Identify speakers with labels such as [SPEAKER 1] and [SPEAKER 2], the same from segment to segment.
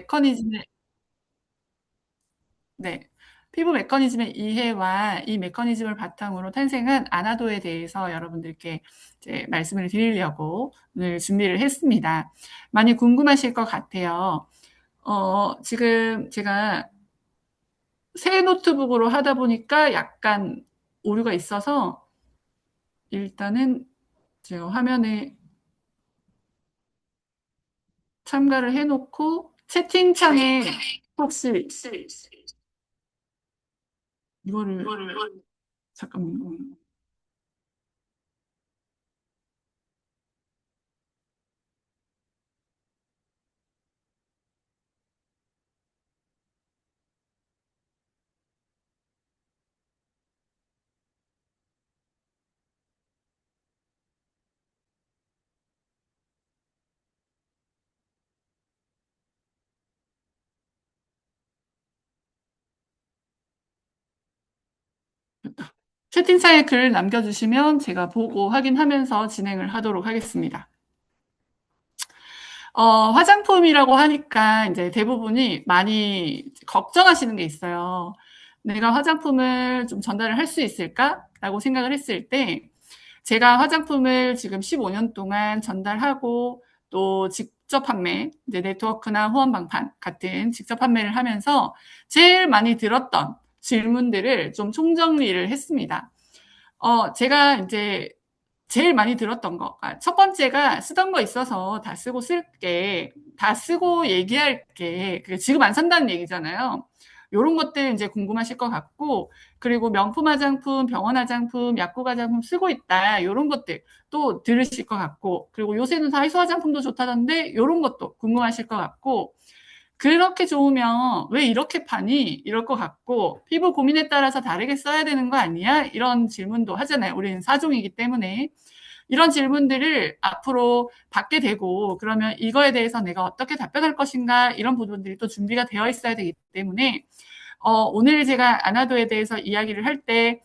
[SPEAKER 1] 메커니즘의 네. 피부 메커니즘의 이해와 이 메커니즘을 바탕으로 탄생한 아나도에 대해서 여러분들께 이제 말씀을 드리려고 오늘 준비를 했습니다. 많이 궁금하실 것 같아요. 지금 제가 새 노트북으로 하다 보니까 약간 오류가 있어서 일단은 제가 화면에 참가를 해 놓고 채팅창에 혹시 이거를 잠깐만요. 채팅창에 글 남겨주시면 제가 보고 확인하면서 진행을 하도록 하겠습니다. 화장품이라고 하니까 이제 대부분이 많이 걱정하시는 게 있어요. 내가 화장품을 좀 전달을 할 수 있을까? 라고 생각을 했을 때, 제가 화장품을 지금 15년 동안 전달하고 또 직접 판매, 이제 네트워크나 후원방판 같은 직접 판매를 하면서 제일 많이 들었던 질문들을 좀 총정리를 했습니다. 제가 이제 제일 많이 들었던 거. 첫 번째가 쓰던 거 있어서 다 쓰고 쓸게, 다 쓰고 얘기할게. 그게 지금 안 산다는 얘기잖아요. 요런 것들 이제 궁금하실 것 같고, 그리고 명품 화장품, 병원 화장품, 약국 화장품 쓰고 있다. 요런 것들 또 들으실 것 같고, 그리고 요새는 다이소 화장품도 좋다던데, 요런 것도 궁금하실 것 같고, 그렇게 좋으면 왜 이렇게 파니? 이럴 것 같고, 피부 고민에 따라서 다르게 써야 되는 거 아니야? 이런 질문도 하잖아요. 우리는 사종이기 때문에. 이런 질문들을 앞으로 받게 되고, 그러면 이거에 대해서 내가 어떻게 답변할 것인가? 이런 부분들이 또 준비가 되어 있어야 되기 때문에, 오늘 제가 아나도에 대해서 이야기를 할 때,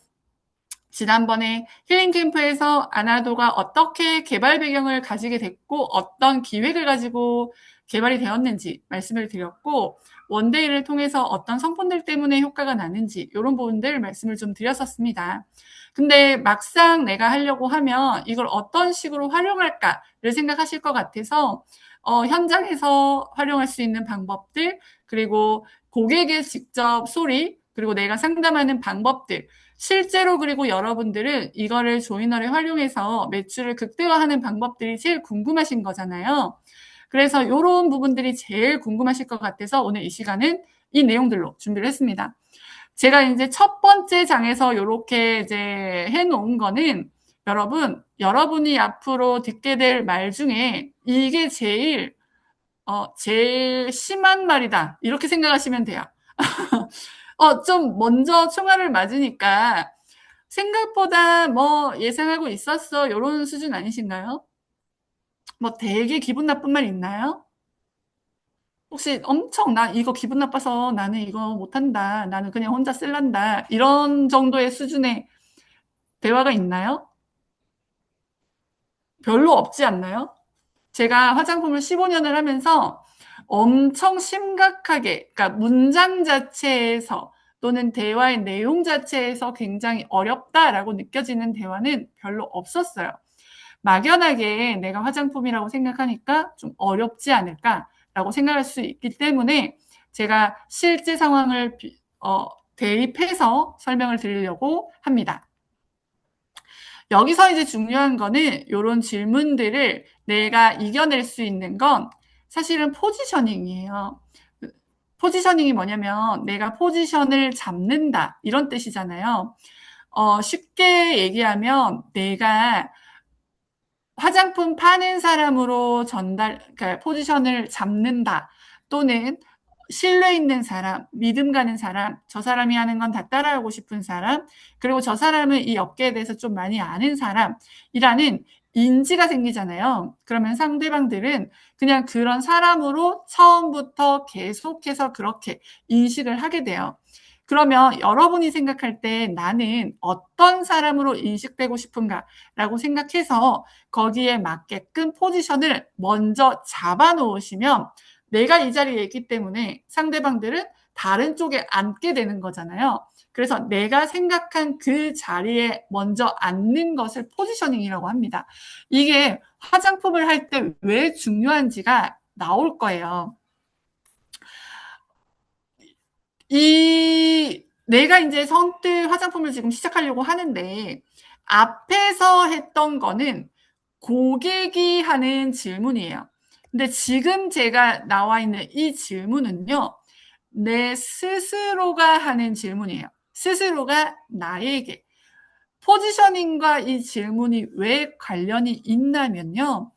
[SPEAKER 1] 지난번에 힐링 캠프에서 아나도가 어떻게 개발 배경을 가지게 됐고 어떤 기획을 가지고 개발이 되었는지 말씀을 드렸고 원데이를 통해서 어떤 성분들 때문에 효과가 나는지 이런 부분들 말씀을 좀 드렸었습니다. 근데 막상 내가 하려고 하면 이걸 어떤 식으로 활용할까를 생각하실 것 같아서 현장에서 활용할 수 있는 방법들 그리고 고객의 직접 소리 그리고 내가 상담하는 방법들 실제로 그리고 여러분들은 이거를 조이너를 활용해서 매출을 극대화하는 방법들이 제일 궁금하신 거잖아요. 그래서 이런 부분들이 제일 궁금하실 것 같아서 오늘 이 시간은 이 내용들로 준비를 했습니다. 제가 이제 첫 번째 장에서 이렇게 이제 해놓은 거는 여러분이 앞으로 듣게 될 말 중에 이게 제일 심한 말이다. 이렇게 생각하시면 돼요. 좀 먼저 총알을 맞으니까 생각보다 뭐 예상하고 있었어. 요런 수준 아니신가요? 뭐 되게 기분 나쁜 말 있나요? 혹시 엄청 나 이거 기분 나빠서 나는 이거 못한다. 나는 그냥 혼자 쓸란다. 이런 정도의 수준의 대화가 있나요? 별로 없지 않나요? 제가 화장품을 15년을 하면서 엄청 심각하게, 그러니까 문장 자체에서 또는 대화의 내용 자체에서 굉장히 어렵다라고 느껴지는 대화는 별로 없었어요. 막연하게 내가 화장품이라고 생각하니까 좀 어렵지 않을까라고 생각할 수 있기 때문에 제가 실제 상황을 대입해서 설명을 드리려고 합니다. 여기서 이제 중요한 거는 이런 질문들을 내가 이겨낼 수 있는 건 사실은 포지셔닝이에요. 포지셔닝이 뭐냐면 내가 포지션을 잡는다 이런 뜻이잖아요. 쉽게 얘기하면 내가 화장품 파는 사람으로 그러니까 포지션을 잡는다. 또는 신뢰 있는 사람, 믿음 가는 사람, 저 사람이 하는 건 다 따라하고 싶은 사람, 그리고 저 사람은 이 업계에 대해서 좀 많이 아는 사람이라는 인지가 생기잖아요. 그러면 상대방들은 그냥 그런 사람으로 처음부터 계속해서 그렇게 인식을 하게 돼요. 그러면 여러분이 생각할 때 나는 어떤 사람으로 인식되고 싶은가라고 생각해서 거기에 맞게끔 포지션을 먼저 잡아 놓으시면 내가 이 자리에 있기 때문에 상대방들은 다른 쪽에 앉게 되는 거잖아요. 그래서 내가 생각한 그 자리에 먼저 앉는 것을 포지셔닝이라고 합니다. 이게 화장품을 할 때 왜 중요한지가 나올 거예요. 내가 이제 선뜻 화장품을 지금 시작하려고 하는데, 앞에서 했던 거는 고객이 하는 질문이에요. 근데 지금 제가 나와 있는 이 질문은요, 내 스스로가 하는 질문이에요. 스스로가 나에게. 포지셔닝과 이 질문이 왜 관련이 있냐면요,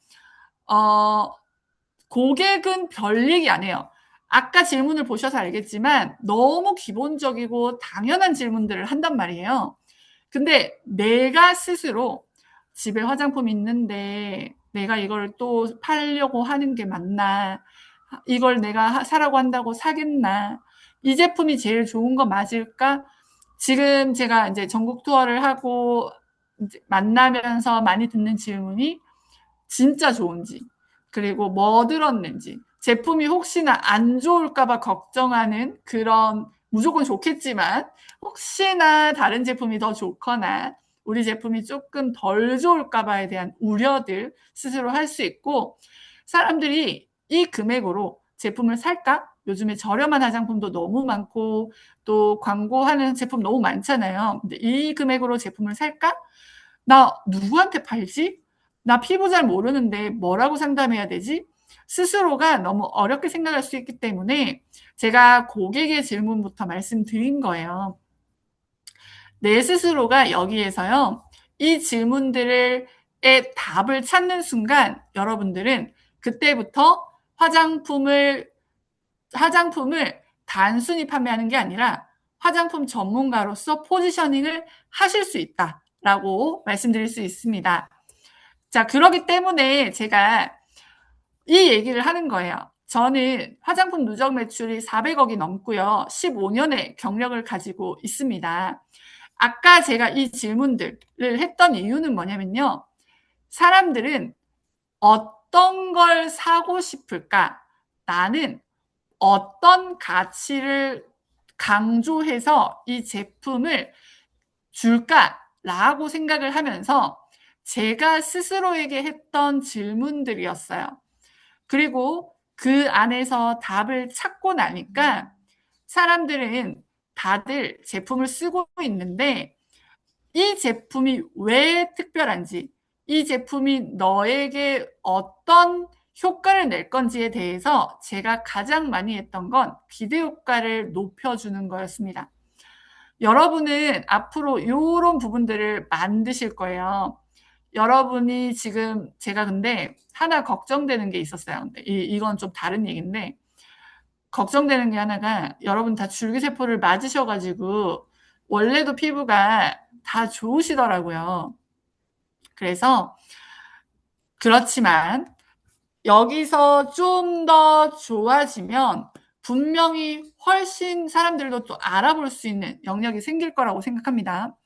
[SPEAKER 1] 고객은 별 얘기 안 해요. 아까 질문을 보셔서 알겠지만 너무 기본적이고 당연한 질문들을 한단 말이에요. 근데 내가 스스로 집에 화장품 있는데 내가 이걸 또 팔려고 하는 게 맞나? 이걸 내가 사라고 한다고 사겠나? 이 제품이 제일 좋은 거 맞을까? 지금 제가 이제 전국 투어를 하고 이제 만나면서 많이 듣는 질문이 진짜 좋은지, 그리고 뭐 들었는지, 제품이 혹시나 안 좋을까봐 걱정하는 그런, 무조건 좋겠지만 혹시나 다른 제품이 더 좋거나 우리 제품이 조금 덜 좋을까봐에 대한 우려들 스스로 할 수 있고, 사람들이 이 금액으로 제품을 살까? 요즘에 저렴한 화장품도 너무 많고 또 광고하는 제품 너무 많잖아요. 근데 이 금액으로 제품을 살까? 나 누구한테 팔지? 나 피부 잘 모르는데 뭐라고 상담해야 되지? 스스로가 너무 어렵게 생각할 수 있기 때문에 제가 고객의 질문부터 말씀드린 거예요. 내 스스로가 여기에서요, 이 질문들의 답을 찾는 순간 여러분들은 그때부터 화장품을 단순히 판매하는 게 아니라 화장품 전문가로서 포지셔닝을 하실 수 있다라고 말씀드릴 수 있습니다. 자, 그러기 때문에 제가 이 얘기를 하는 거예요. 저는 화장품 누적 매출이 400억이 넘고요. 15년의 경력을 가지고 있습니다. 아까 제가 이 질문들을 했던 이유는 뭐냐면요, 사람들은 어떤 걸 사고 싶을까? 나는 어떤 가치를 강조해서 이 제품을 줄까라고 생각을 하면서 제가 스스로에게 했던 질문들이었어요. 그리고 그 안에서 답을 찾고 나니까 사람들은 다들 제품을 쓰고 있는데 이 제품이 왜 특별한지, 이 제품이 너에게 어떤 효과를 낼 건지에 대해서 제가 가장 많이 했던 건 기대 효과를 높여주는 거였습니다. 여러분은 앞으로 이런 부분들을 만드실 거예요. 여러분이 지금, 제가 근데 하나 걱정되는 게 있었어요. 근데 이건 좀 다른 얘기인데, 걱정되는 게 하나가, 여러분 다 줄기세포를 맞으셔가지고 원래도 피부가 다 좋으시더라고요. 그래서 그렇지만 여기서 좀 더 좋아지면 분명히 훨씬 사람들도 또 알아볼 수 있는 영역이 생길 거라고 생각합니다.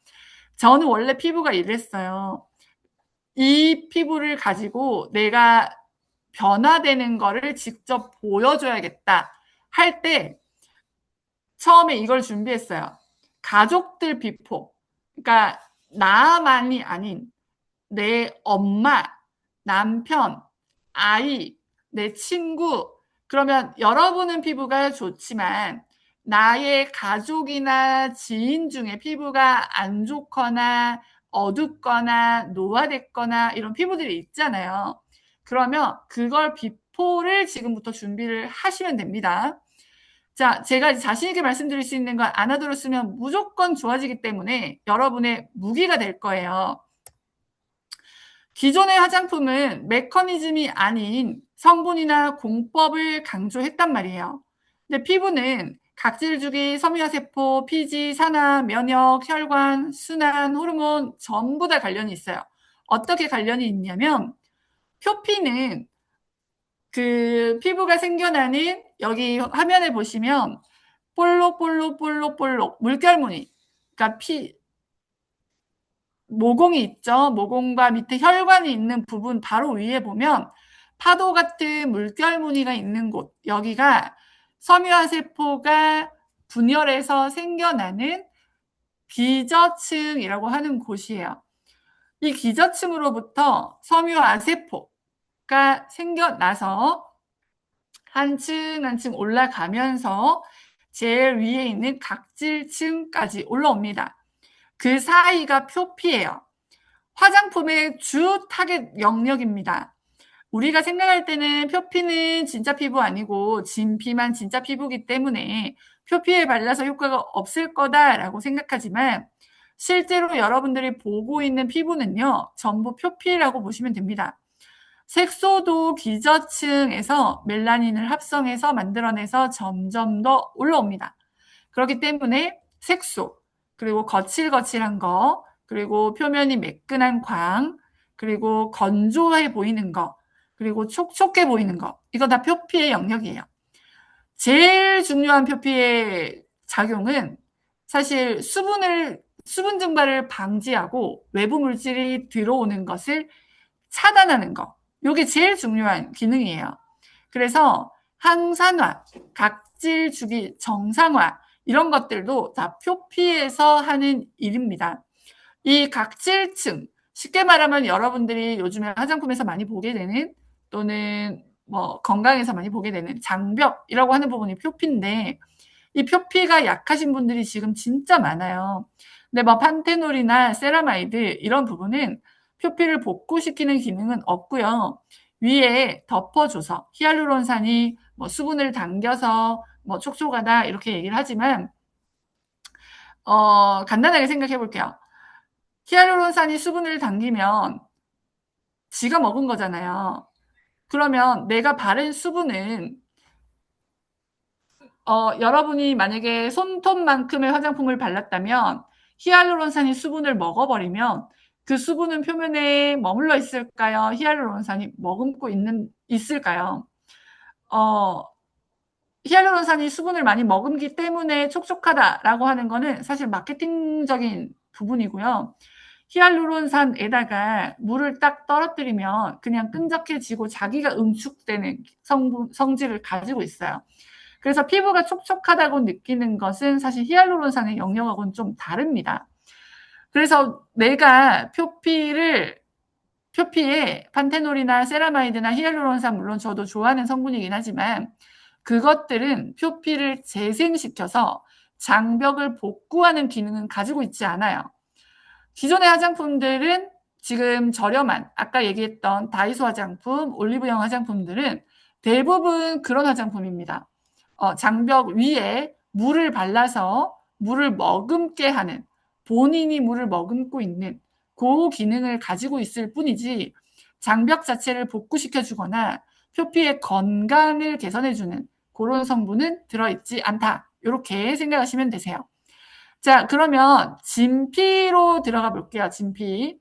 [SPEAKER 1] 저는 원래 피부가 이랬어요. 이 피부를 가지고 내가 변화되는 거를 직접 보여줘야겠다 할 때 처음에 이걸 준비했어요. 가족들 비포. 그러니까 나만이 아닌 내 엄마, 남편, 아이, 내 친구, 그러면 여러분은 피부가 좋지만 나의 가족이나 지인 중에 피부가 안 좋거나 어둡거나 노화됐거나 이런 피부들이 있잖아요. 그러면 그걸 비포를 지금부터 준비를 하시면 됩니다. 자, 제가 자신 있게 말씀드릴 수 있는 건 아나도를 쓰면 무조건 좋아지기 때문에 여러분의 무기가 될 거예요. 기존의 화장품은 메커니즘이 아닌 성분이나 공법을 강조했단 말이에요. 근데 피부는 각질주기, 섬유화세포, 피지, 산화, 면역, 혈관, 순환, 호르몬 전부 다 관련이 있어요. 어떻게 관련이 있냐면 표피는 그 피부가 생겨나는, 여기 화면에 보시면 볼록볼록 물결무늬, 그러니까 모공이 있죠. 모공과 밑에 혈관이 있는 부분 바로 위에 보면 파도 같은 물결 무늬가 있는 곳, 여기가 섬유화세포가 분열해서 생겨나는 기저층이라고 하는 곳이에요. 이 기저층으로부터 섬유화세포가 생겨나서 한 층 한 층 올라가면서 제일 위에 있는 각질층까지 올라옵니다. 그 사이가 표피예요. 화장품의 주 타겟 영역입니다. 우리가 생각할 때는 표피는 진짜 피부 아니고 진피만 진짜 피부기 때문에 표피에 발라서 효과가 없을 거다라고 생각하지만 실제로 여러분들이 보고 있는 피부는요, 전부 표피라고 보시면 됩니다. 색소도 기저층에서 멜라닌을 합성해서 만들어내서 점점 더 올라옵니다. 그렇기 때문에 색소, 그리고 거칠거칠한 거, 그리고 표면이 매끈한 광, 그리고 건조해 보이는 거, 그리고 촉촉해 보이는 거, 이거 다 표피의 영역이에요. 제일 중요한 표피의 작용은 사실 수분 증발을 방지하고 외부 물질이 들어오는 것을 차단하는 거. 이게 제일 중요한 기능이에요. 그래서 항산화, 각질 주기 정상화, 이런 것들도 다 표피에서 하는 일입니다. 이 각질층, 쉽게 말하면 여러분들이 요즘에 화장품에서 많이 보게 되는 또는 뭐 건강에서 많이 보게 되는 장벽이라고 하는 부분이 표피인데 이 표피가 약하신 분들이 지금 진짜 많아요. 근데 뭐 판테놀이나 세라마이드 이런 부분은 표피를 복구시키는 기능은 없고요. 위에 덮어줘서 히알루론산이 뭐 수분을 당겨서 뭐 촉촉하다 이렇게 얘기를 하지만 간단하게 생각해 볼게요. 히알루론산이 수분을 당기면 지가 먹은 거잖아요. 그러면 내가 바른 수분은 여러분이 만약에 손톱만큼의 화장품을 발랐다면 히알루론산이 수분을 먹어버리면 그 수분은 표면에 머물러 있을까요? 히알루론산이 머금고 있을까요? 어, 히알루론산이 수분을 많이 머금기 때문에 촉촉하다라고 하는 거는 사실 마케팅적인 부분이고요. 히알루론산에다가 물을 딱 떨어뜨리면 그냥 끈적해지고 자기가 응축되는 성질을 가지고 있어요. 그래서 피부가 촉촉하다고 느끼는 것은 사실 히알루론산의 영역하고는 좀 다릅니다. 그래서 내가 표피에 판테놀이나 세라마이드나 히알루론산 물론 저도 좋아하는 성분이긴 하지만 그것들은 표피를 재생시켜서 장벽을 복구하는 기능은 가지고 있지 않아요. 기존의 화장품들은 지금 저렴한 아까 얘기했던 다이소 화장품, 올리브영 화장품들은 대부분 그런 화장품입니다. 장벽 위에 물을 발라서 물을 머금게 하는 본인이 물을 머금고 있는 그 기능을 가지고 있을 뿐이지 장벽 자체를 복구시켜 주거나 표피의 건강을 개선해 주는 그런 성분은 들어있지 않다. 이렇게 생각하시면 되세요. 자, 그러면 진피로 들어가 볼게요. 진피.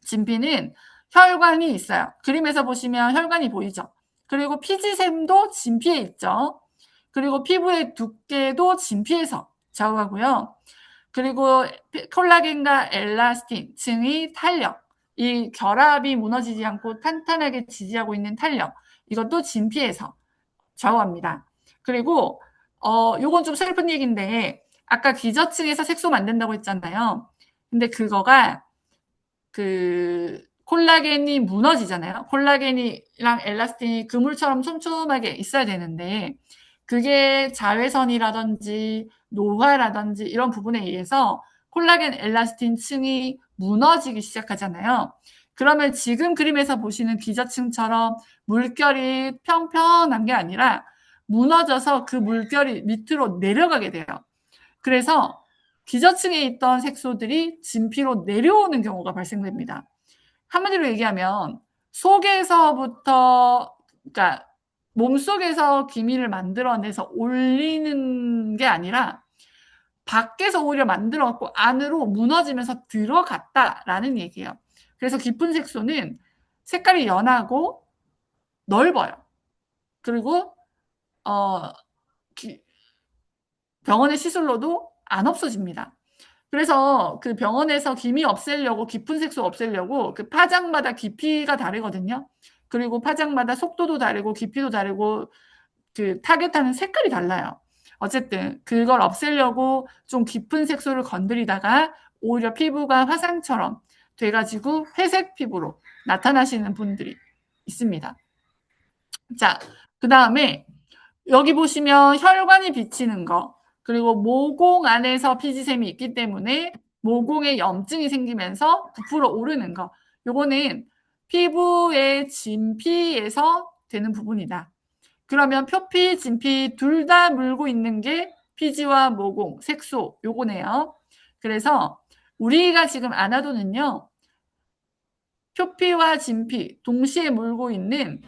[SPEAKER 1] 진피는 혈관이 있어요. 그림에서 보시면 혈관이 보이죠? 그리고 피지샘도 진피에 있죠. 그리고 피부의 두께도 진피에서 좌우하고요. 그리고 콜라겐과 엘라스틴 층의 탄력, 이 결합이 무너지지 않고 탄탄하게 지지하고 있는 탄력, 이것도 진피에서 좌우합니다. 그리고 요건 좀 슬픈 얘기인데 아까 기저층에서 색소 만든다고 했잖아요. 근데 그거가 그 콜라겐이 무너지잖아요. 콜라겐이랑 엘라스틴이 그물처럼 촘촘하게 있어야 되는데 그게 자외선이라든지 노화라든지 이런 부분에 의해서 콜라겐 엘라스틴 층이 무너지기 시작하잖아요. 그러면 지금 그림에서 보시는 기저층처럼 물결이 평평한 게 아니라 무너져서 그 물결이 밑으로 내려가게 돼요. 그래서 기저층에 있던 색소들이 진피로 내려오는 경우가 발생됩니다. 한마디로 얘기하면 속에서부터 그러니까 몸속에서 기미를 만들어내서 올리는 게 아니라 밖에서 오히려 만들어갖고 안으로 무너지면서 들어갔다라는 얘기예요. 그래서 깊은 색소는 색깔이 연하고 넓어요. 그리고 병원의 시술로도 안 없어집니다. 그래서 그 병원에서 기미 없애려고 깊은 색소 없애려고 그 파장마다 깊이가 다르거든요. 그리고 파장마다 속도도 다르고 깊이도 다르고 그 타겟하는 색깔이 달라요. 어쨌든 그걸 없애려고 좀 깊은 색소를 건드리다가 오히려 피부가 화상처럼 돼가지고 회색 피부로 나타나시는 분들이 있습니다. 자, 그 다음에 여기 보시면 혈관이 비치는 거, 그리고 모공 안에서 피지샘이 있기 때문에 모공에 염증이 생기면서 부풀어 오르는 거, 요거는 피부의 진피에서 되는 부분이다. 그러면 표피, 진피 둘 다 물고 있는 게 피지와 모공, 색소 요거네요. 그래서 우리가 지금 아나도는요, 표피와 진피 동시에 물고 있는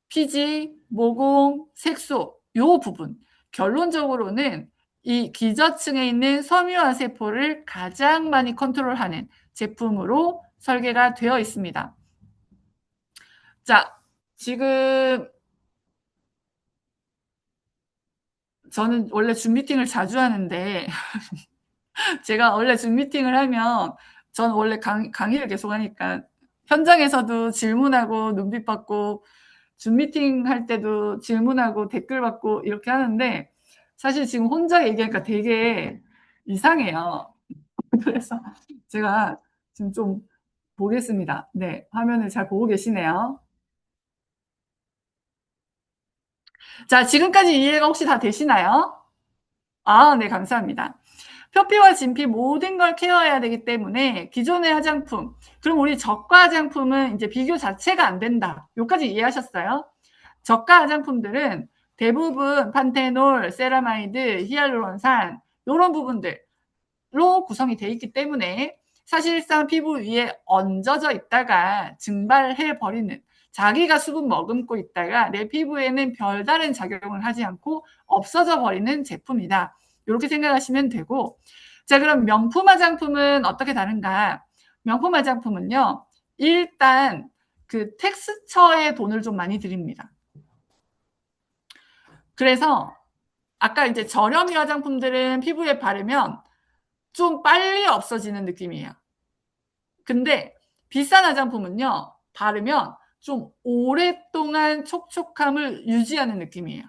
[SPEAKER 1] 피지, 모공, 색소 요 부분, 결론적으로는 이 기저층에 있는 섬유화 세포를 가장 많이 컨트롤하는 제품으로 설계가 되어 있습니다. 자, 지금 저는 원래 줌 미팅을 자주 하는데 제가 원래 줌 미팅을 하면 저는 원래 강의를 계속 하니까 현장에서도 질문하고 눈빛 받고 줌 미팅 할 때도 질문하고 댓글 받고 이렇게 하는데 사실 지금 혼자 얘기하니까 되게 이상해요. 그래서 제가 지금 좀 보겠습니다. 네, 화면을 잘 보고 계시네요. 자, 지금까지 이해가 혹시 다 되시나요? 아, 네, 감사합니다. 표피와 진피 모든 걸 케어해야 되기 때문에 기존의 화장품, 그럼 우리 저가 화장품은 이제 비교 자체가 안 된다. 여기까지 이해하셨어요? 저가 화장품들은 대부분 판테놀, 세라마이드, 히알루론산 이런 부분들로 구성이 돼 있기 때문에 사실상 피부 위에 얹어져 있다가 증발해 버리는, 자기가 수분 머금고 있다가 내 피부에는 별다른 작용을 하지 않고 없어져 버리는 제품이다. 이렇게 생각하시면 되고, 자, 그럼 명품 화장품은 어떻게 다른가? 명품 화장품은요, 일단 그 텍스처에 돈을 좀 많이 들입니다. 그래서 아까 이제 저렴이 화장품들은 피부에 바르면 좀 빨리 없어지는 느낌이에요. 근데 비싼 화장품은요, 바르면 좀 오랫동안 촉촉함을 유지하는 느낌이에요.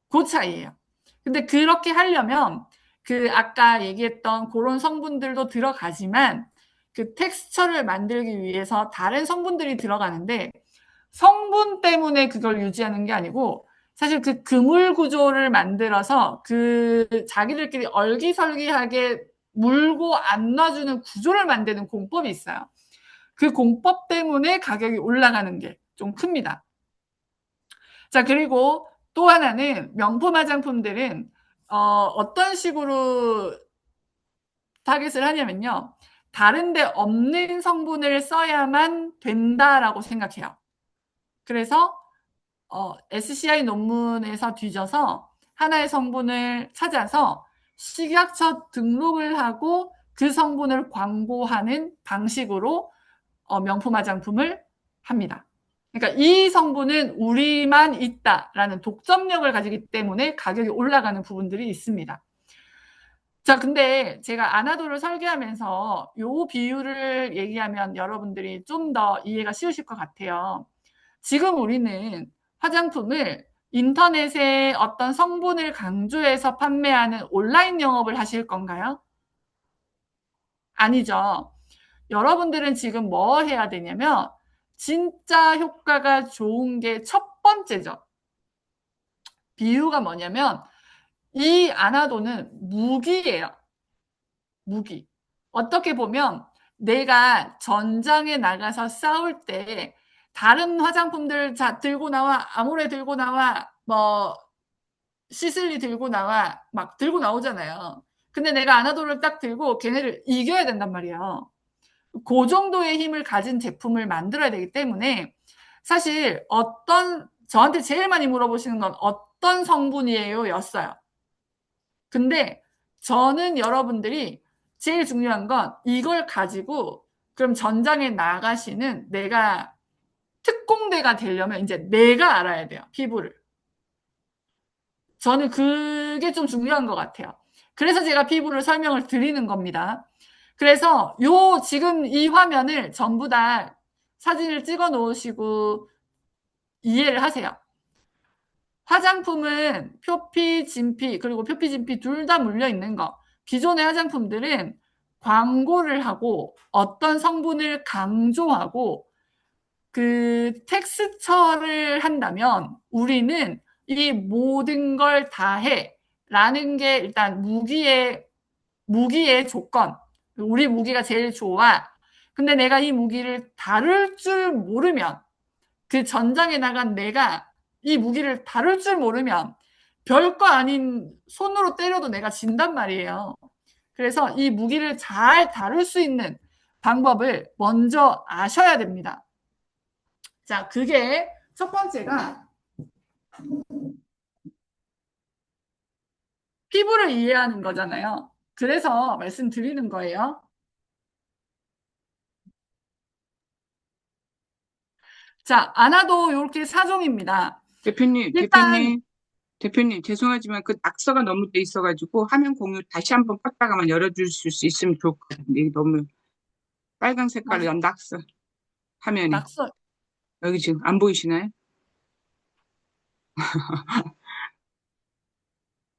[SPEAKER 1] 그 차이예요. 근데 그렇게 하려면 그 아까 얘기했던 그런 성분들도 들어가지만 그 텍스처를 만들기 위해서 다른 성분들이 들어가는데 성분 때문에 그걸 유지하는 게 아니고 사실 그 그물 구조를 만들어서 그 자기들끼리 얼기설기하게 물고 안 놔주는 구조를 만드는 공법이 있어요. 그 공법 때문에 가격이 올라가는 게 좀 큽니다. 자, 그리고 또 하나는 명품 화장품들은 어떤 식으로 타겟을 하냐면요. 다른 데 없는 성분을 써야만 된다라고 생각해요. 그래서 SCI 논문에서 뒤져서 하나의 성분을 찾아서 식약처 등록을 하고 그 성분을 광고하는 방식으로 명품 화장품을 합니다. 그러니까 이 성분은 우리만 있다라는 독점력을 가지기 때문에 가격이 올라가는 부분들이 있습니다. 자, 근데 제가 아나도를 설계하면서 요 비율을 얘기하면 여러분들이 좀 더 이해가 쉬우실 것 같아요. 지금 우리는 화장품을 인터넷에 어떤 성분을 강조해서 판매하는 온라인 영업을 하실 건가요? 아니죠. 여러분들은 지금 뭐 해야 되냐면 진짜 효과가 좋은 게 첫 번째죠. 비유가 뭐냐면 이 아나도는 무기예요. 무기. 어떻게 보면 내가 전장에 나가서 싸울 때 다른 화장품들 자 들고 나와, 아모레 들고 나와, 뭐 시슬리 들고 나와, 막 들고 나오잖아요. 근데 내가 아나도를 딱 들고 걔네를 이겨야 된단 말이에요. 그 정도의 힘을 가진 제품을 만들어야 되기 때문에 사실 저한테 제일 많이 물어보시는 건 어떤 성분이에요? 였어요. 근데 저는 여러분들이 제일 중요한 건 이걸 가지고 그럼 전장에 나가시는 내가 특공대가 되려면 이제 내가 알아야 돼요. 피부를. 저는 그게 좀 중요한 것 같아요. 그래서 제가 피부를 설명을 드리는 겁니다. 그래서 지금 이 화면을 전부 다 사진을 찍어 놓으시고 이해를 하세요. 화장품은 표피, 진피, 그리고 표피, 진피 둘 다 물려 있는 거. 기존의 화장품들은 광고를 하고 어떤 성분을 강조하고 그 텍스처를 한다면 우리는 이 모든 걸 다 해. 라는 게 일단 무기의 조건. 우리 무기가 제일 좋아. 근데 내가 이 무기를 다룰 줄 모르면 그 전장에 나간 내가 이 무기를 다룰 줄 모르면 별거 아닌 손으로 때려도 내가 진단 말이에요. 그래서 이 무기를 잘 다룰 수 있는 방법을 먼저 아셔야 됩니다. 자, 그게 첫 번째가 피부를 이해하는 거잖아요. 그래서 말씀드리는 거예요. 자, 아나도 이렇게 4종입니다.
[SPEAKER 2] 대표님,
[SPEAKER 1] 일단,
[SPEAKER 2] 대표님, 대표님, 죄송하지만 그 낙서가 너무 돼 있어가지고 화면 공유 다시 한번 껐다가만 열어줄 수 있으면 좋을 것 같은데, 이게 너무 빨간 색깔로 연 낙서 화면이.
[SPEAKER 1] 낙서,
[SPEAKER 2] 여기 지금 안 보이시나요?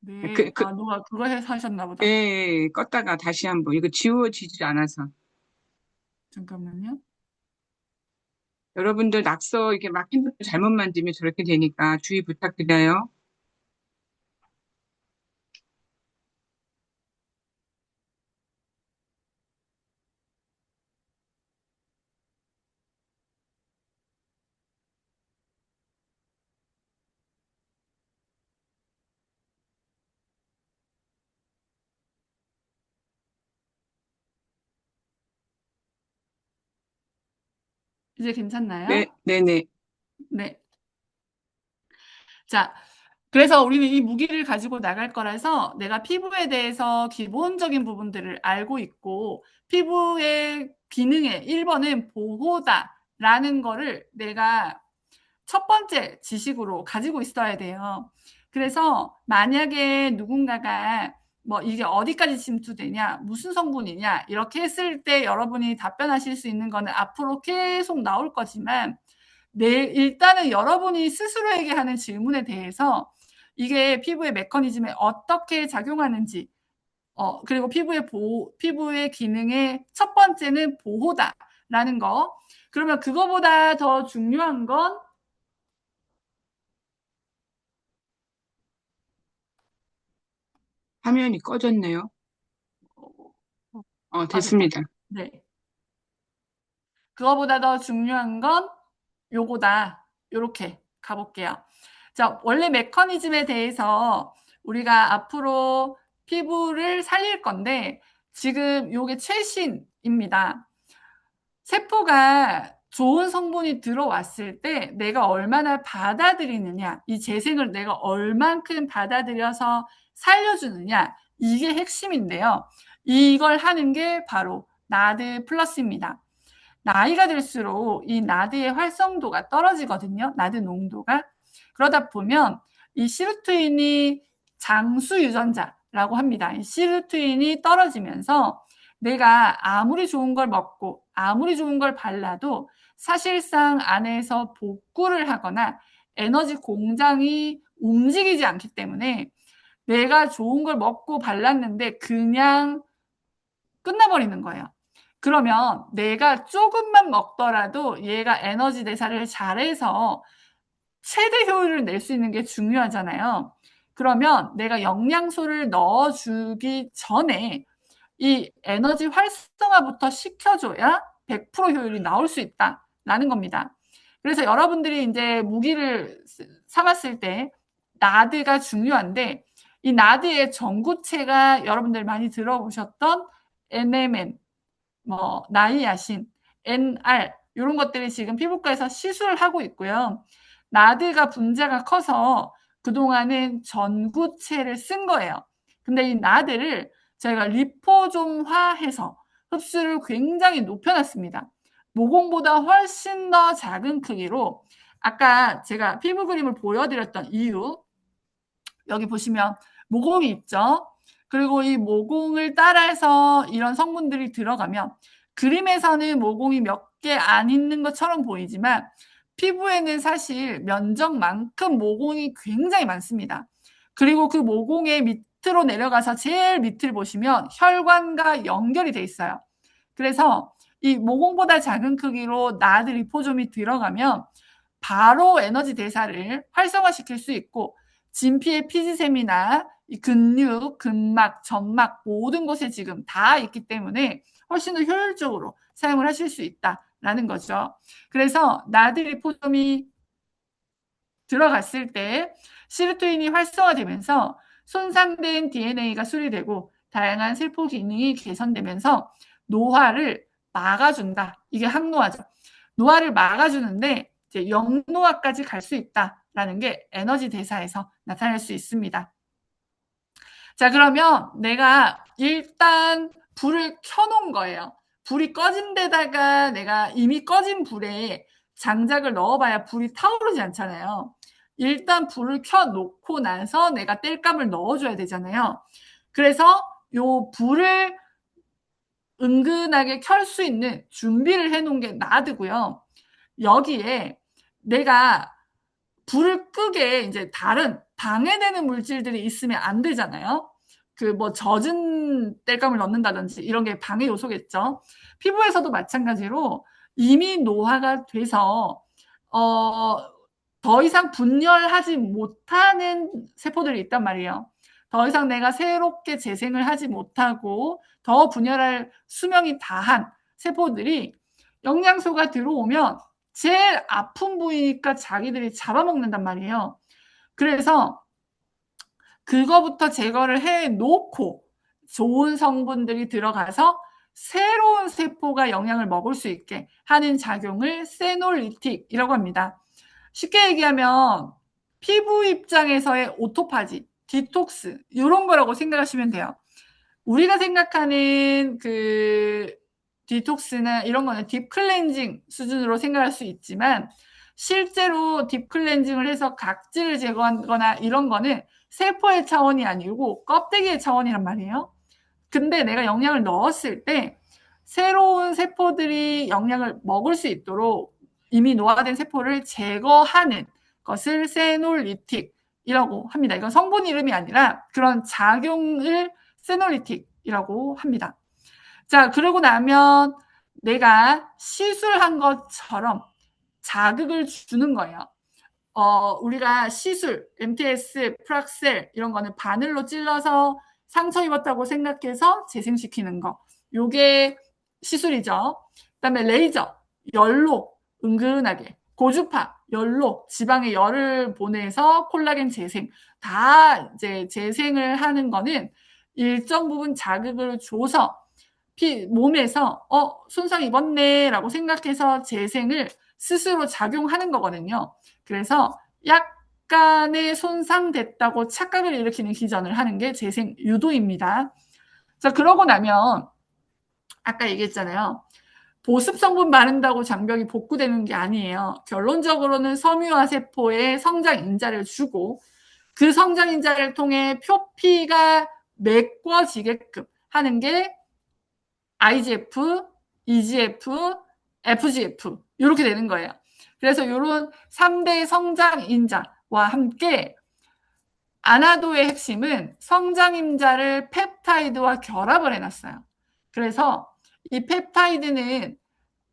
[SPEAKER 1] 네, 누가 그거 해서 하셨나
[SPEAKER 2] 예,
[SPEAKER 1] 보다.
[SPEAKER 2] 예, 껐다가 다시 한번. 이거 지워지지 않아서.
[SPEAKER 1] 잠깐만요.
[SPEAKER 2] 여러분들 낙서 이렇게 막 핸드폰 잘못 만지면 저렇게 되니까 주의 부탁드려요.
[SPEAKER 1] 이제
[SPEAKER 2] 네,
[SPEAKER 1] 괜찮나요?
[SPEAKER 2] 네네.
[SPEAKER 1] 네. 자, 그래서 우리는 이 무기를 가지고 나갈 거라서 내가 피부에 대해서 기본적인 부분들을 알고 있고 피부의 기능의 1번은 보호다라는 거를 내가 첫 번째 지식으로 가지고 있어야 돼요. 그래서 만약에 누군가가 뭐 이게 어디까지 침투되냐, 무슨 성분이냐 이렇게 했을 때 여러분이 답변하실 수 있는 거는 앞으로 계속 나올 거지만 일단은 여러분이 스스로에게 하는 질문에 대해서 이게 피부의 메커니즘에 어떻게 작용하는지 그리고 피부의 기능의 첫 번째는 보호다라는 거. 그러면 그거보다 더 중요한 건
[SPEAKER 2] 화면이 꺼졌네요.
[SPEAKER 1] 됐다.
[SPEAKER 2] 됐습니다.
[SPEAKER 1] 네. 그거보다 더 중요한 건 요거다. 요렇게 가볼게요. 자, 원래 메커니즘에 대해서 우리가 앞으로 피부를 살릴 건데 지금 요게 최신입니다. 세포가 좋은 성분이 들어왔을 때 내가 얼마나 받아들이느냐, 이 재생을 내가 얼만큼 받아들여서 살려주느냐, 이게 핵심인데요. 이걸 하는 게 바로 나드 플러스입니다. 나이가 들수록 이 나드의 활성도가 떨어지거든요. 나드 농도가. 그러다 보면 이 시루트인이 장수 유전자라고 합니다. 이 시루트인이 떨어지면서 내가 아무리 좋은 걸 먹고 아무리 좋은 걸 발라도 사실상 안에서 복구를 하거나 에너지 공장이 움직이지 않기 때문에 내가 좋은 걸 먹고 발랐는데 그냥 끝나버리는 거예요. 그러면 내가 조금만 먹더라도 얘가 에너지 대사를 잘해서 최대 효율을 낼 수 있는 게 중요하잖아요. 그러면 내가 영양소를 넣어주기 전에 이 에너지 활성화부터 시켜줘야 100% 효율이 나올 수 있다라는 겁니다. 그래서 여러분들이 이제 무기를 삼았을 때 나드가 중요한데 이 나드의 전구체가 여러분들 많이 들어보셨던 NMN, 뭐 나이아신, NR 이런 것들이 지금 피부과에서 시술을 하고 있고요. 나드가 분자가 커서 그동안은 전구체를 쓴 거예요. 근데 이 나드를 저희가 리포좀화해서 흡수를 굉장히 높여놨습니다. 모공보다 훨씬 더 작은 크기로 아까 제가 피부 그림을 보여드렸던 이유 여기 보시면 모공이 있죠. 그리고 이 모공을 따라서 이런 성분들이 들어가면 그림에서는 모공이 몇 게 안 있는 것처럼 보이지만 피부에는 사실 면적만큼 모공이 굉장히 많습니다. 그리고 그 모공의 밑으로 내려가서 제일 밑을 보시면 혈관과 연결이 돼 있어요. 그래서 이 모공보다 작은 크기로 나드 리포솜이 들어가면 바로 에너지 대사를 활성화시킬 수 있고 진피의 피지샘이나 이 근육, 근막, 점막 모든 곳에 지금 다 있기 때문에 훨씬 더 효율적으로 사용을 하실 수 있다라는 거죠. 그래서 나드 리포솜이 들어갔을 때 시르토인이 활성화되면서 손상된 DNA가 수리되고 다양한 세포 기능이 개선되면서 노화를 막아준다. 이게 항노화죠. 노화를 막아주는데 이제 영노화까지 갈 수 있다라는 게 에너지 대사에서 나타날 수 있습니다. 자, 그러면 내가 일단 불을 켜놓은 거예요. 불이 꺼진 데다가 내가 이미 꺼진 불에 장작을 넣어봐야 불이 타오르지 않잖아요. 일단 불을 켜놓고 나서 내가 땔감을 넣어줘야 되잖아요. 그래서 요 불을 은근하게 켤 수 있는 준비를 해놓은 게 나드고요. 여기에 내가 불을 끄게 이제 다른 방해되는 물질들이 있으면 안 되잖아요. 그 뭐 젖은 땔감을 넣는다든지 이런 게 방해 요소겠죠. 피부에서도 마찬가지로 이미 노화가 돼서 더 이상 분열하지 못하는 세포들이 있단 말이에요. 더 이상 내가 새롭게 재생을 하지 못하고 더 분열할 수명이 다한 세포들이 영양소가 들어오면 제일 아픈 부위니까 자기들이 잡아먹는단 말이에요. 그래서 그거부터 제거를 해놓고 좋은 성분들이 들어가서 새로운 세포가 영양을 먹을 수 있게 하는 작용을 세놀리틱이라고 합니다. 쉽게 얘기하면 피부 입장에서의 오토파지, 디톡스 이런 거라고 생각하시면 돼요. 우리가 생각하는 그 디톡스나 이런 거는 딥클렌징 수준으로 생각할 수 있지만 실제로 딥클렌징을 해서 각질을 제거하거나 이런 거는 세포의 차원이 아니고 껍데기의 차원이란 말이에요. 근데 내가 영양을 넣었을 때 새로운 세포들이 영양을 먹을 수 있도록 이미 노화된 세포를 제거하는 것을 세놀리틱이라고 합니다. 이건 성분 이름이 아니라 그런 작용을 세놀리틱이라고 합니다. 자, 그러고 나면 내가 시술한 것처럼 자극을 주는 거예요. 우리가 시술, MTS, 프락셀 이런 거는 바늘로 찔러서 상처 입었다고 생각해서 재생시키는 거. 요게 시술이죠. 그다음에 레이저, 열로 은근하게, 고주파, 열로 지방에 열을 보내서 콜라겐 재생 다 이제 재생을 하는 거는 일정 부분 자극을 줘서 몸에서 손상 입었네라고 생각해서 재생을 스스로 작용하는 거거든요. 그래서 약간의 손상됐다고 착각을 일으키는 기전을 하는 게 재생 유도입니다. 자, 그러고 나면 아까 얘기했잖아요. 보습 성분 바른다고 장벽이 복구되는 게 아니에요. 결론적으로는 섬유화 세포에 성장 인자를 주고 그 성장 인자를 통해 표피가 메꿔지게끔 하는 게 IGF, EGF, FGF 이렇게 되는 거예요. 그래서 이런 3대 성장 인자와 함께 아나도의 핵심은 성장 인자를 펩타이드와 결합을 해놨어요. 그래서 이 펩타이드는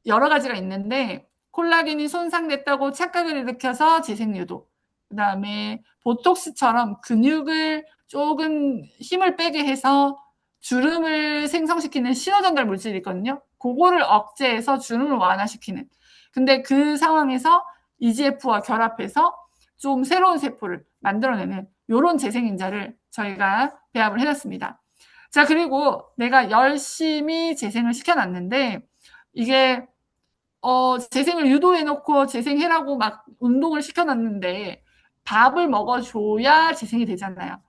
[SPEAKER 1] 여러 가지가 있는데 콜라겐이 손상됐다고 착각을 일으켜서 재생유도, 그다음에 보톡스처럼 근육을 조금 힘을 빼게 해서 주름을 생성시키는 신호전달 물질이 있거든요. 그거를 억제해서 주름을 완화시키는. 근데 그 상황에서 EGF와 결합해서 좀 새로운 세포를 만들어내는 이런 재생인자를 저희가 배합을 해놨습니다. 자, 그리고 내가 열심히 재생을 시켜놨는데 이게 재생을 유도해놓고 재생해라고 막 운동을 시켜놨는데 밥을 먹어줘야 재생이 되잖아요.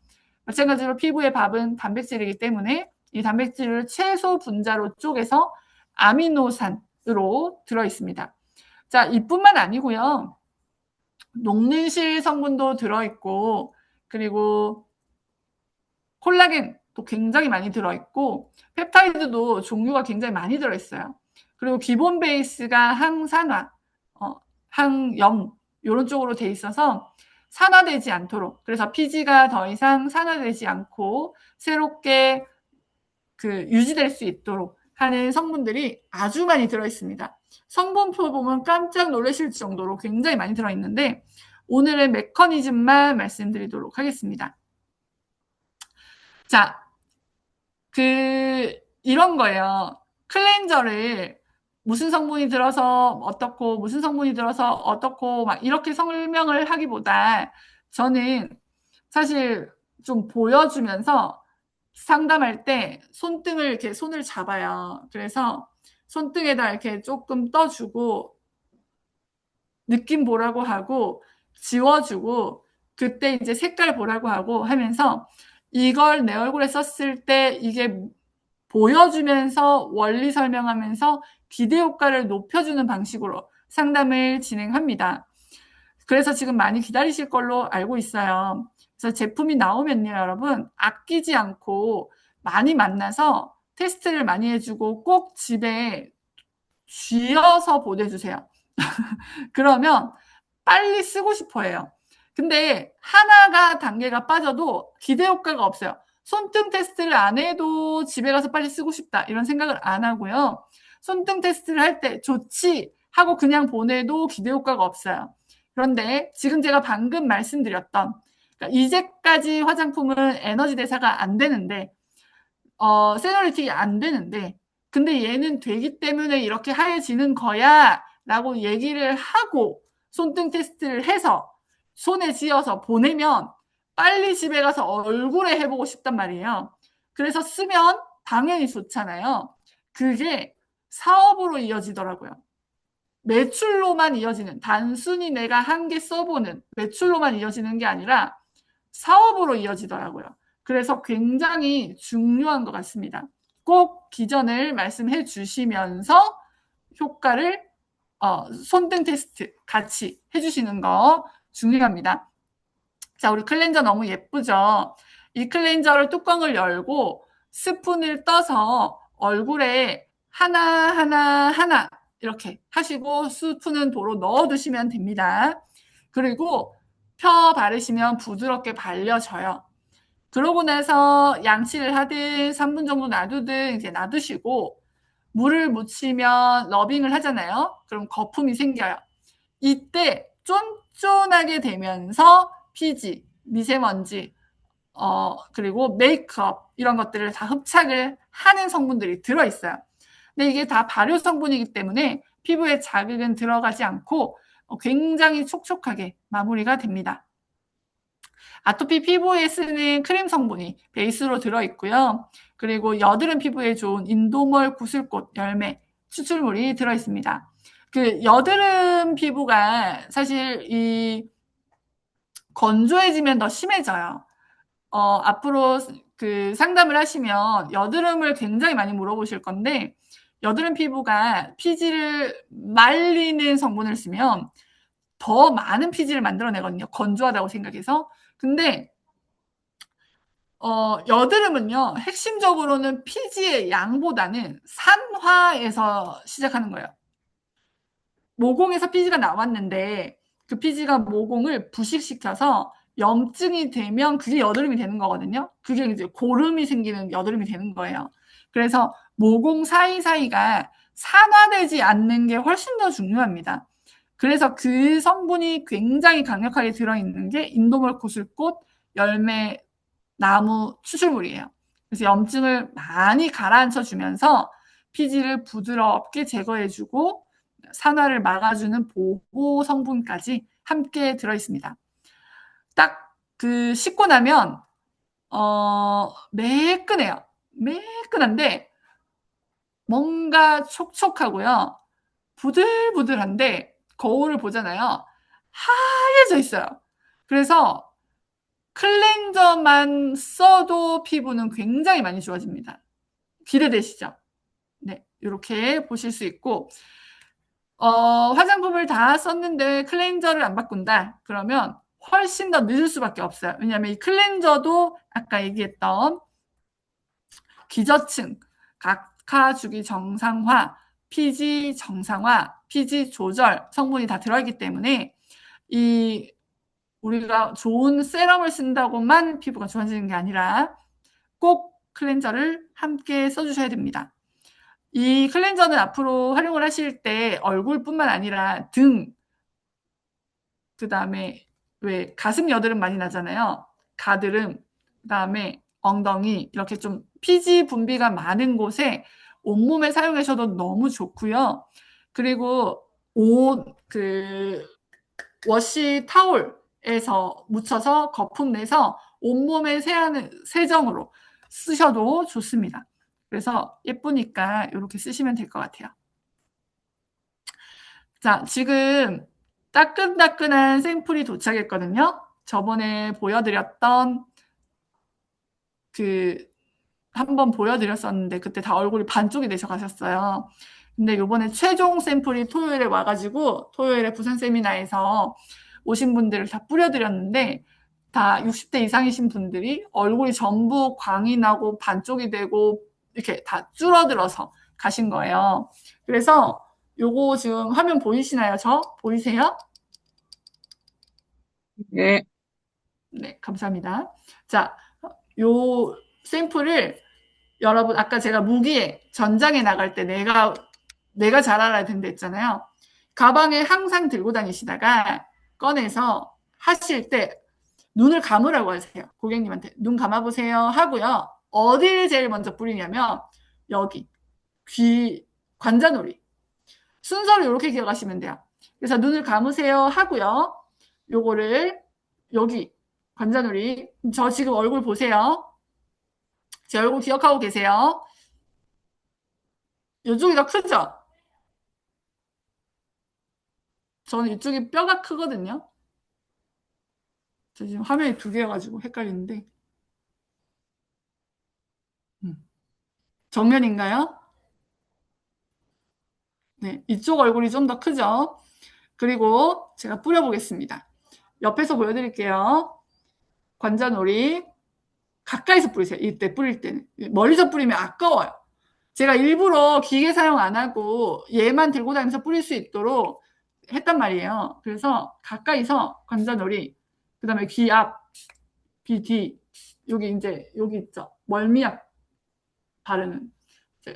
[SPEAKER 1] 마찬가지로 피부의 밥은 단백질이기 때문에 이 단백질을 채소 분자로 쪼개서 아미노산으로 들어있습니다. 자, 이뿐만 아니고요. 녹는실 성분도 들어있고 그리고 콜라겐도 굉장히 많이 들어있고 펩타이드도 종류가 굉장히 많이 들어있어요. 그리고 기본 베이스가 항산화, 항염 이런 쪽으로 돼 있어서 산화되지 않도록, 그래서 피지가 더 이상 산화되지 않고 새롭게 유지될 수 있도록 하는 성분들이 아주 많이 들어있습니다. 성분표 보면 깜짝 놀라실 정도로 굉장히 많이 들어있는데 오늘의 메커니즘만 말씀드리도록 하겠습니다. 자, 이런 거예요. 클렌저를 무슨 성분이 들어서 어떻고 무슨 성분이 들어서 어떻고 막 이렇게 설명을 하기보다 저는 사실 좀 보여주면서 상담할 때 손등을 이렇게 손을 잡아요. 그래서 손등에다 이렇게 조금 떠주고 느낌 보라고 하고 지워주고 그때 이제 색깔 보라고 하고 하면서 이걸 내 얼굴에 썼을 때 이게 보여주면서 원리 설명하면서 기대 효과를 높여주는 방식으로 상담을 진행합니다. 그래서 지금 많이 기다리실 걸로 알고 있어요. 그래서 제품이 나오면요, 여러분 아끼지 않고 많이 만나서 테스트를 많이 해주고 꼭 집에 쥐어서 보내주세요. 그러면 빨리 쓰고 싶어 해요. 근데 하나가 단계가 빠져도 기대 효과가 없어요. 손등 테스트를 안 해도 집에 가서 빨리 쓰고 싶다 이런 생각을 안 하고요. 손등 테스트를 할 때 좋지 하고 그냥 보내도 기대 효과가 없어요. 그런데 지금 제가 방금 말씀드렸던 그러니까 이제까지 화장품은 에너지 대사가 안 되는데 세노리틱이 안 되는데 근데 얘는 되기 때문에 이렇게 하얘지는 거야 라고 얘기를 하고 손등 테스트를 해서 손에 쥐어서 보내면 빨리 집에 가서 얼굴에 해보고 싶단 말이에요. 그래서 쓰면 당연히 좋잖아요. 그게 사업으로 이어지더라고요. 매출로만 이어지는, 단순히 내가 한 개 써보는 매출로만 이어지는 게 아니라 사업으로 이어지더라고요. 그래서 굉장히 중요한 것 같습니다. 꼭 기전을 말씀해 주시면서 효과를 손등 테스트 같이 해주시는 거 중요합니다. 자, 우리 클렌저 너무 예쁘죠? 이 클렌저를 뚜껑을 열고 스푼을 떠서 얼굴에 하나 이렇게 하시고 스푼은 도로 넣어두시면 됩니다. 그리고 펴 바르시면 부드럽게 발려져요. 그러고 나서 양치를 하든 3분 정도 놔두든 이제 놔두시고 물을 묻히면 러빙을 하잖아요. 그럼 거품이 생겨요. 이때 쫀쫀하게 되면서 피지, 미세먼지, 그리고 메이크업 이런 것들을 다 흡착을 하는 성분들이 들어있어요. 근데 이게 다 발효 성분이기 때문에 피부에 자극은 들어가지 않고 굉장히 촉촉하게 마무리가 됩니다. 아토피 피부에 쓰는 크림 성분이 베이스로 들어있고요. 그리고 여드름 피부에 좋은 인도몰 구슬꽃 열매 추출물이 들어있습니다. 여드름 피부가 사실 건조해지면 더 심해져요. 앞으로 상담을 하시면 여드름을 굉장히 많이 물어보실 건데 여드름 피부가 피지를 말리는 성분을 쓰면 더 많은 피지를 만들어내거든요. 건조하다고 생각해서. 근데 여드름은요, 핵심적으로는 피지의 양보다는 산화에서 시작하는 거예요. 모공에서 피지가 나왔는데 그 피지가 모공을 부식시켜서 염증이 되면 그게 여드름이 되는 거거든요. 그게 이제 고름이 생기는 여드름이 되는 거예요. 그래서 모공 사이사이가 산화되지 않는 게 훨씬 더 중요합니다. 그래서 그 성분이 굉장히 강력하게 들어있는 게 인도몰 구슬꽃 열매 나무 추출물이에요. 그래서 염증을 많이 가라앉혀 주면서 피지를 부드럽게 제거해주고 산화를 막아주는 보호 성분까지 함께 들어있습니다. 딱 씻고 나면 매끈해요. 매끈한데 뭔가 촉촉하고요. 부들부들한데 거울을 보잖아요. 하얘져 있어요. 그래서 클렌저만 써도 피부는 굉장히 많이 좋아집니다. 기대되시죠? 네, 이렇게 보실 수 있고 화장품을 다 썼는데 클렌저를 안 바꾼다. 그러면 훨씬 더 늦을 수밖에 없어요. 왜냐하면 이 클렌저도 아까 얘기했던 기저층, 각하 주기 정상화, 피지 정상화, 피지 조절 성분이 다 들어있기 때문에 이 우리가 좋은 세럼을 쓴다고만 피부가 좋아지는 게 아니라 꼭 클렌저를 함께 써주셔야 됩니다. 이 클렌저는 앞으로 활용을 하실 때 얼굴뿐만 아니라 등, 그 다음에 왜 가슴 여드름 많이 나잖아요. 가드름, 그 다음에 엉덩이, 이렇게 좀 피지 분비가 많은 곳에 온몸에 사용하셔도 너무 좋고요. 그리고 워시 타올에서 묻혀서 거품 내서 온몸에 세정으로 쓰셔도 좋습니다. 그래서 예쁘니까 이렇게 쓰시면 될 것 같아요. 자, 지금 따끈따끈한 샘플이 도착했거든요. 저번에 보여드렸던 한번 보여드렸었는데 그때 다 얼굴이 반쪽이 되셔 가셨어요. 근데 요번에 최종 샘플이 토요일에 와가지고 토요일에 부산 세미나에서 오신 분들을 다 뿌려드렸는데 다 60대 이상이신 분들이 얼굴이 전부 광이 나고 반쪽이 되고 이렇게 다 줄어들어서 가신 거예요. 그래서 요거 지금 화면 보이시나요? 보이세요?
[SPEAKER 2] 네.
[SPEAKER 1] 네, 감사합니다. 자, 요 샘플을 여러분 아까 제가 무기에 전장에 나갈 때 내가 잘 알아야 된다 했잖아요. 가방에 항상 들고 다니시다가 꺼내서 하실 때 눈을 감으라고 하세요. 고객님한테 눈 감아보세요 하고요. 어디를 제일 먼저 뿌리냐면 여기 귀 관자놀이 순서를 이렇게 기억하시면 돼요. 그래서 눈을 감으세요 하고요. 요거를 여기 관자놀이 저 지금 얼굴 보세요. 제 얼굴 기억하고 계세요. 이쪽이 더 크죠? 저는 이쪽이 뼈가 크거든요. 저 지금 화면이 두 개여가지고 헷갈리는데. 정면인가요? 네, 이쪽 얼굴이 좀 더 크죠? 그리고 제가 뿌려보겠습니다. 옆에서 보여드릴게요. 관자놀이 가까이서 뿌리세요. 이때 뿌릴 때는. 멀리서 뿌리면 아까워요. 제가 일부러 기계 사용 안 하고 얘만 들고 다니면서 뿌릴 수 있도록 했단 말이에요. 그래서 가까이서 관자놀이, 그 다음에 귀 앞, 귀 뒤, 여기 있죠. 멀미 앞 바르는.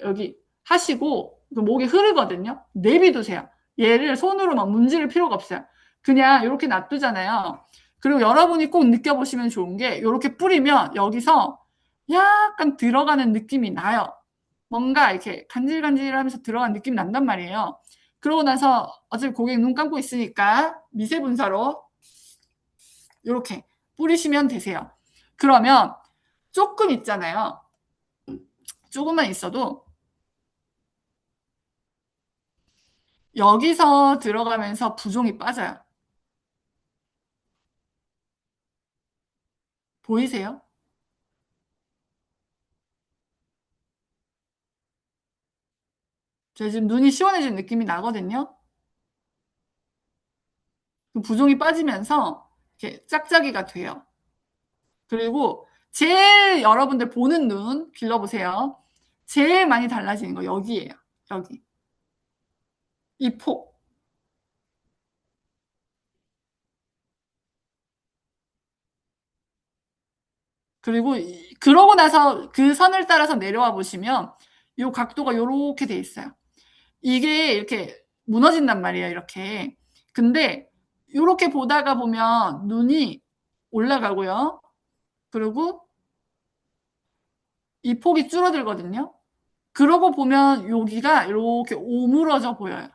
[SPEAKER 1] 여기 하시고, 목이 흐르거든요. 내비두세요. 얘를 손으로 막 문지를 필요가 없어요. 그냥 이렇게 놔두잖아요. 그리고 여러분이 꼭 느껴보시면 좋은 게 이렇게 뿌리면 여기서 약간 들어가는 느낌이 나요. 뭔가 이렇게 간질간질하면서 들어간 느낌 난단 말이에요. 그러고 나서 어차피 고객 눈 감고 있으니까 미세 분사로 이렇게 뿌리시면 되세요. 그러면 조금 있잖아요. 조금만 있어도 여기서 들어가면서 부종이 빠져요. 보이세요? 저 지금 눈이 시원해진 느낌이 나거든요. 그 부종이 빠지면서 이렇게 짝짝이가 돼요. 그리고 제일 여러분들 보는 눈 길러보세요. 제일 많이 달라지는 거 여기예요. 여기. 이 폭. 그리고 그러고 나서 그 선을 따라서 내려와 보시면 이 각도가 이렇게 돼 있어요. 이게 이렇게 무너진단 말이에요. 이렇게. 근데 이렇게 보다가 보면 눈이 올라가고요. 그리고 이 폭이 줄어들거든요. 그러고 보면 여기가 이렇게 오므러져 보여요.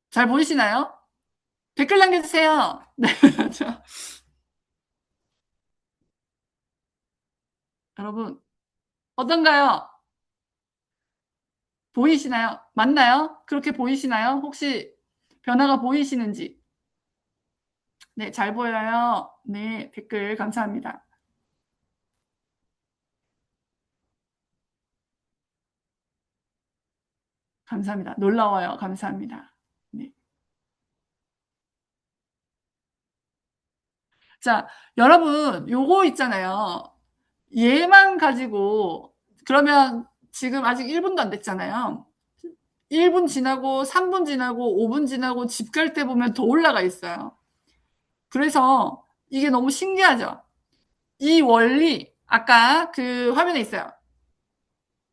[SPEAKER 1] 잘 보이시나요? 댓글 남겨주세요. 네, 여러분 어떤가요? 보이시나요? 맞나요? 그렇게 보이시나요? 혹시 변화가 보이시는지? 네, 잘 보여요. 네, 댓글 감사합니다. 감사합니다. 놀라워요. 감사합니다. 네. 자, 여러분, 요거 있잖아요. 얘만 가지고, 그러면 지금 아직 1분도 안 됐잖아요. 1분 지나고, 3분 지나고, 5분 지나고, 집 갈 때 보면 더 올라가 있어요. 그래서 이게 너무 신기하죠? 이 원리, 아까 그 화면에 있어요.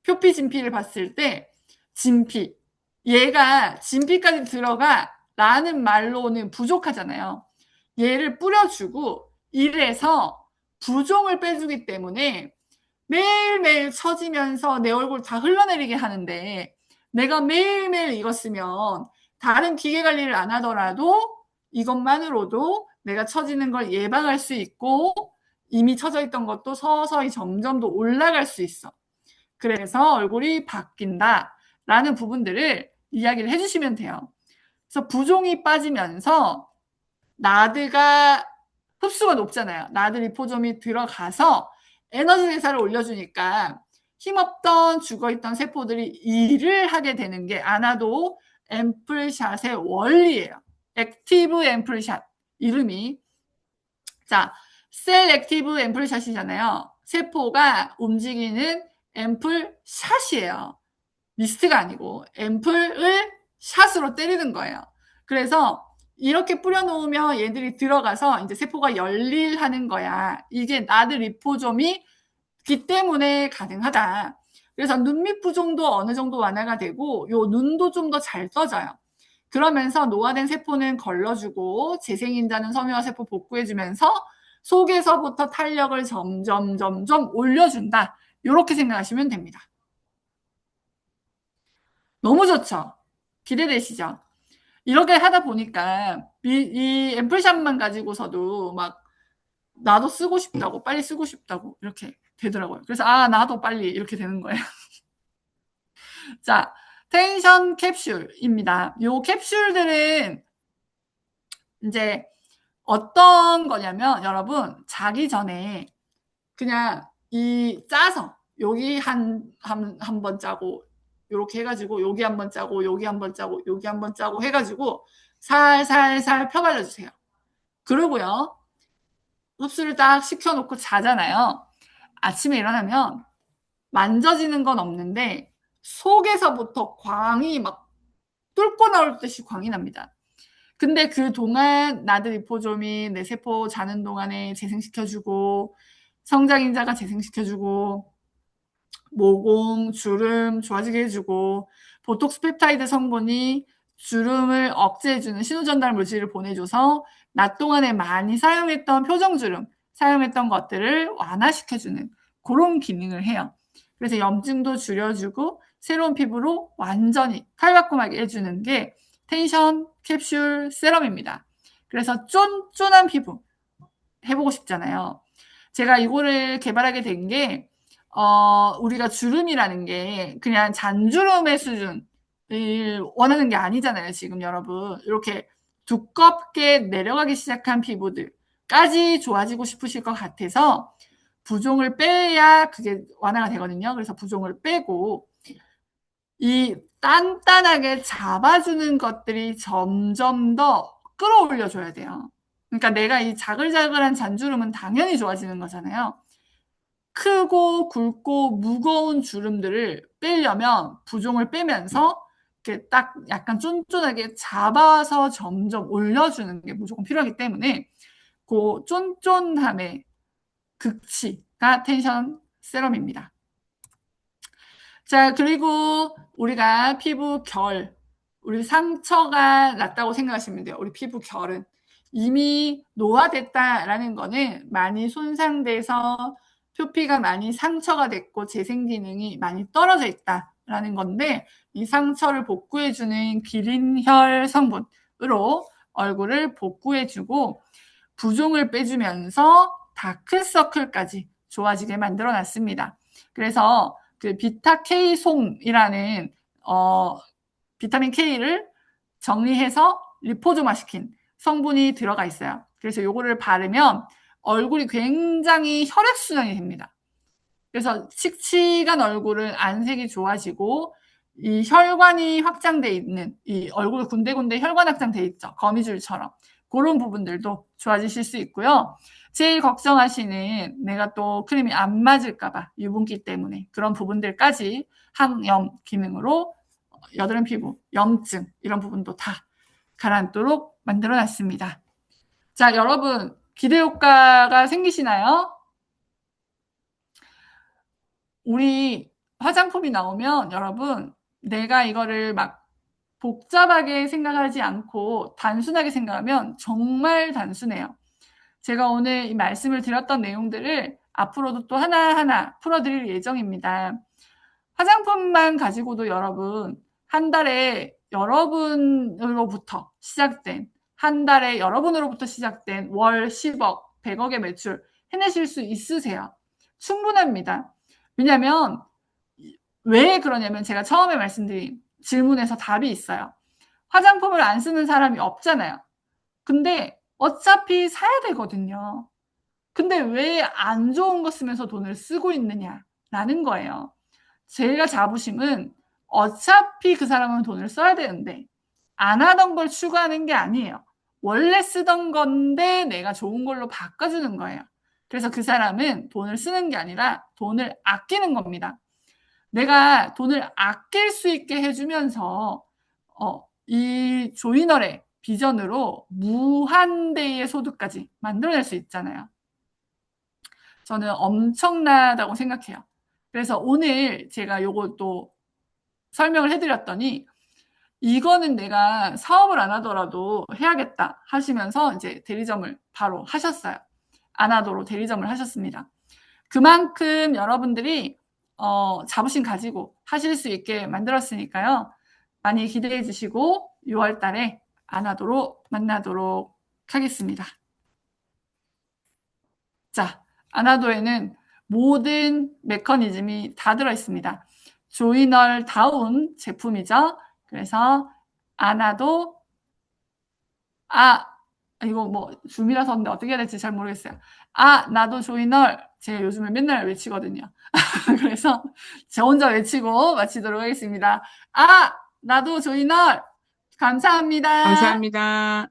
[SPEAKER 1] 표피, 진피를 봤을 때, 진피. 얘가 진피까지 들어가 라는 말로는 부족하잖아요. 얘를 뿌려주고, 이래서 부종을 빼주기 때문에 매일매일 처지면서 내 얼굴 다 흘러내리게 하는데, 내가 매일매일 이거 쓰면 다른 기계 관리를 안 하더라도 이것만으로도 내가 처지는 걸 예방할 수 있고, 이미 처져 있던 것도 서서히 점점 더 올라갈 수 있어. 그래서 얼굴이 바뀐다라는 부분들을 이야기를 해주시면 돼요. 그래서 부종이 빠지면서 나드가 흡수가 높잖아요. 나드 리포솜이 들어가서 에너지 대사를 올려주니까 힘없던 죽어있던 세포들이 일을 하게 되는 게 아나도 앰플샷의 원리예요. 액티브 앰플샷 이름이. 자, 셀 액티브 앰플샷이잖아요. 세포가 움직이는 앰플샷이에요. 미스트가 아니고 앰플을 샷으로 때리는 거예요. 그래서 이렇게 뿌려놓으면 얘들이 들어가서 이제 세포가 열일하는 거야. 이게 나드 리포솜이 기 때문에 가능하다. 그래서 눈밑 부종도 어느 정도 완화가 되고 요 눈도 좀 더 잘 떠져요. 그러면서 노화된 세포는 걸러주고 재생인자는 섬유화 세포 복구해주면서 속에서부터 탄력을 점점 올려준다. 이렇게 생각하시면 됩니다. 너무 좋죠? 기대되시죠? 이렇게 하다 보니까 이 앰플샷만 가지고서도 막 나도 쓰고 싶다고 빨리 쓰고 싶다고 이렇게 되더라고요. 그래서 나도 빨리 이렇게 되는 거예요. 자, 텐션 캡슐입니다. 요 캡슐들은 이제 어떤 거냐면 여러분 자기 전에 그냥 이 짜서 여기 한 번 짜고 요렇게 해가지고 여기 한 번 짜고 여기 한 번 짜고 여기 한 번 짜고 해가지고 살살살 펴발라주세요. 그러고요. 흡수를 딱 시켜놓고 자잖아요. 아침에 일어나면 만져지는 건 없는데 속에서부터 광이 막 뚫고 나올 듯이 광이 납니다. 근데 그동안 나드 리포솜이 내 세포 자는 동안에 재생시켜주고 성장인자가 재생시켜주고 모공, 주름 좋아지게 해주고 보톡스 펩타이드 성분이 주름을 억제해주는 신호전달 물질을 보내줘서 낮 동안에 많이 사용했던 표정주름, 사용했던 것들을 완화시켜주는 그런 기능을 해요. 그래서 염증도 줄여주고 새로운 피부로 완전히 칼바꿈하게 해주는 게 텐션 캡슐 세럼입니다. 그래서 쫀쫀한 피부 해보고 싶잖아요. 제가 이거를 개발하게 된 게 우리가 주름이라는 게 그냥 잔주름의 수준을 원하는 게 아니잖아요. 지금 여러분 이렇게 두껍게 내려가기 시작한 피부들까지 좋아지고 싶으실 것 같아서 부종을 빼야 그게 완화가 되거든요. 그래서 부종을 빼고 이 단단하게 잡아주는 것들이 점점 더 끌어올려줘야 돼요. 그러니까 내가 이 자글자글한 잔주름은 당연히 좋아지는 거잖아요. 크고 굵고 무거운 주름들을 빼려면 부종을 빼면서 이렇게 딱 약간 쫀쫀하게 잡아서 점점 올려주는 게 무조건 필요하기 때문에 그 쫀쫀함의 극치가 텐션 세럼입니다. 자, 그리고 우리가 피부 결, 우리 상처가 났다고 생각하시면 돼요. 우리 피부 결은 이미 노화됐다라는 거는 많이 손상돼서 표피가 많이 상처가 됐고 재생 기능이 많이 떨어져 있다라는 건데 이 상처를 복구해주는 기린혈 성분으로 얼굴을 복구해주고 부종을 빼주면서 다크서클까지 좋아지게 만들어 놨습니다. 그래서 그 비타 K 송이라는 비타민 K를 정리해서 리포조마시킨 성분이 들어가 있어요. 그래서 요거를 바르면 얼굴이 굉장히 혈액순환이 됩니다. 그래서 칙칙한 얼굴은 안색이 좋아지고 이 혈관이 확장돼 있는 이 얼굴 군데군데 혈관 확장돼 있죠. 거미줄처럼. 그런 부분들도 좋아지실 수 있고요. 제일 걱정하시는 내가 또 크림이 안 맞을까봐 유분기 때문에 그런 부분들까지 항염 기능으로 여드름 피부, 염증 이런 부분도 다 가라앉도록 만들어놨습니다. 자, 여러분 기대 효과가 생기시나요? 우리 화장품이 나오면 여러분 내가 이거를 막 복잡하게 생각하지 않고 단순하게 생각하면 정말 단순해요. 제가 오늘 이 말씀을 드렸던 내용들을 앞으로도 또 하나하나 풀어드릴 예정입니다. 화장품만 가지고도 여러분 한 달에 여러분으로부터 시작된 한 달에 여러분으로부터 시작된 월 10억, 100억의 매출 해내실 수 있으세요. 충분합니다. 왜냐하면 왜 그러냐면 제가 처음에 말씀드린 질문에서 답이 있어요. 화장품을 안 쓰는 사람이 없잖아요. 근데 어차피 사야 되거든요. 근데 왜 안 좋은 거 쓰면서 돈을 쓰고 있느냐라는 거예요. 제가 자부심은 어차피 그 사람은 돈을 써야 되는데 안 하던 걸 추구하는 게 아니에요. 원래 쓰던 건데 내가 좋은 걸로 바꿔주는 거예요. 그래서 그 사람은 돈을 쓰는 게 아니라 돈을 아끼는 겁니다. 내가 돈을 아낄 수 있게 해주면서 이 조이널의 비전으로 무한대의 소득까지 만들어낼 수 있잖아요. 저는 엄청나다고 생각해요. 그래서 오늘 제가 요걸 또 설명을 해드렸더니 이거는 내가 사업을 안 하더라도 해야겠다 하시면서 이제 대리점을 바로 하셨어요. 아나도로 대리점을 하셨습니다. 그만큼 여러분들이 자부심 가지고 하실 수 있게 만들었으니까요. 많이 기대해 주시고 6월 달에 아나도로 만나도록 하겠습니다. 자, 아나도에는 모든 메커니즘이 다 들어있습니다. 조이널다운 제품이죠. 그래서 아나도 이거 뭐 줌이라서 근데 어떻게 해야 될지 잘 모르겠어요. 나도 조이널 제가 요즘에 맨날 외치거든요. 그래서 저 혼자 외치고 마치도록 하겠습니다. 나도 조이널 감사합니다.
[SPEAKER 2] 감사합니다.